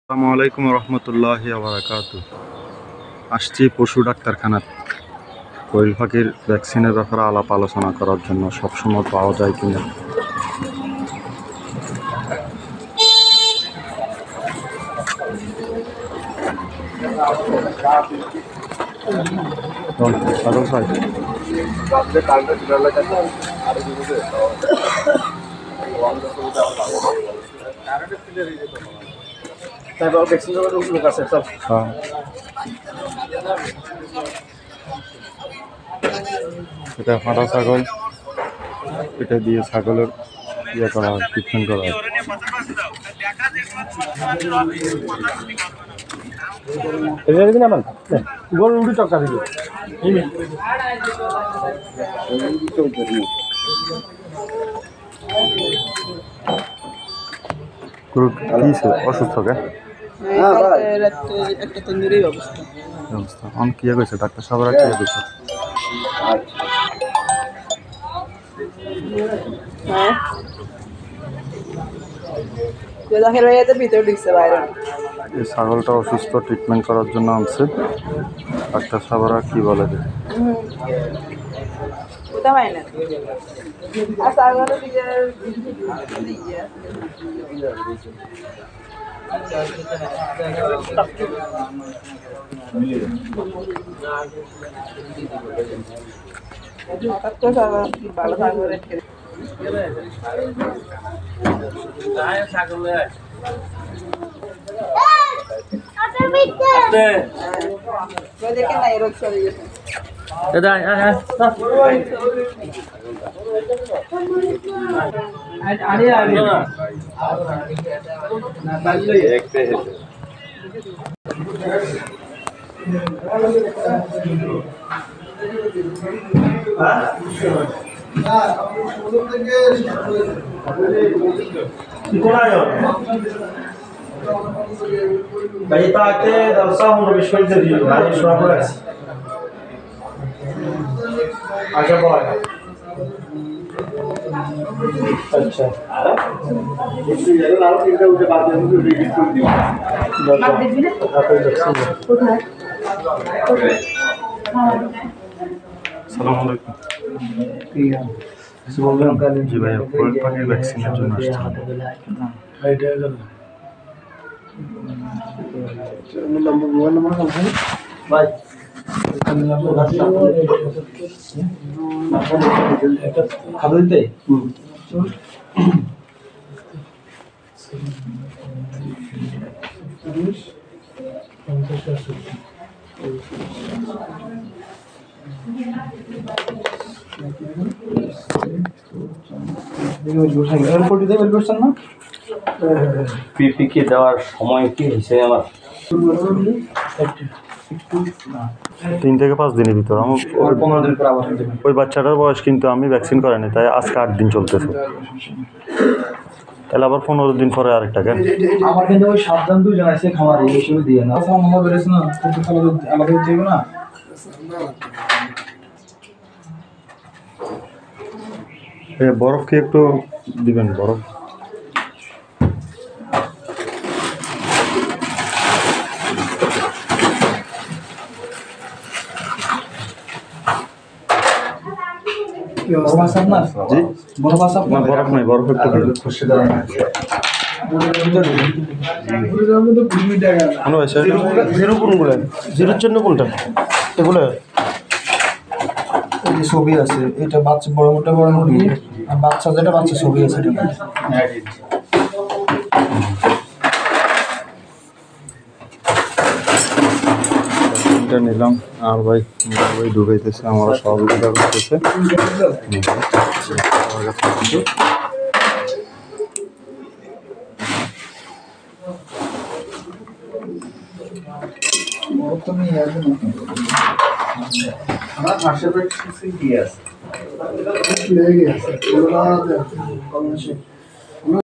আসসালামু আলাইকুম রহমতুল্লাহি বারাকাতু। আসছি পশু ডাক্তারখানার কোয়েল পাখির ভ্যাকসিনের ব্যাপারে আলাপ আলোচনা করার জন্য। সবসময় পাওয়া যায় কিনা। ছাগল ভাই এটা ফাটা ছাগল, এটা দিয়ে ছাগলের ইয়ে করা হয়, ট্রিটমেন্ট করা হয়। গরুর উড়ি টক্কা দিবে গরু কি অসুস্থ কে একটা তন্দুরি অবস্থা অবস্থা অন কি কইছে ডাক্তার সাহেবরা কি কইছে? হ্যাঁ দেখের ভাইয়াতে ভিতরে ঢুকছে বাইরে এই ছাগলটা অসুস্থ, ট্রিটমেন্ট করার জন্য আনছে। ডাক্তার সাহেবরা কি বলে যে কোথা হয় না আচ্ছা আগের দিকে হঠাৎ করে ভালো থাকবে দেখে না এরকম চলে গেছে Baitake dalsa hum bishwal di hari shura আছে আচ্ছা বল আচ্ছা একটু জায়গা লাও তিনটা উঠে বাদ দিয়ে আমি রিডিট করে দিই বাদ দিবি না কোথায় আসসালামু আলাইকুম। কিছু বলবেন জি ভাই, কোয়েল পাখির ভ্যাকসিনের জন্য আসছে। এইটা গেল নম্বর মোবাইল নম্বর কোথায় ভাই খাবার দিতে পিপিকে দেওয়ার সময় কি হয়েছে আমার 3 থেকে 5 দিনের ভিতর। আমার 15 দিন পর আবার ওই বাচ্চাটার বয়স কিন্তু আমি ভ্যাকসিন করাইনি, তাই আজকে 8 দিন চলতেছে। তাহলে আবার 15 দিন পরে আরেকটা কেন? আমার কিন্তু ওই সাবধান দুই জন আছে খামারে এই হিসেবে দিয়ে না আমার বেড়েছে না কিন্তু আলাদা দিতে হবে না বরফ কি একটু দিবেন? বরফ জি, না বরফ নাই, বরফ একটু দিবেন। জিরোর জন্য কোনটা এগুলো এই যে ছবি আছে এটা বাচ্চা বড় মোটা বড় মুরগি আর বাচ্চা যেটা বাচ্চা ছবি আছে এটা নিলাম। আর ভাই ঢুকাইতেছে, আমরা সহযোগিতা করতেছে। আমার পাশে দিয়ে আছে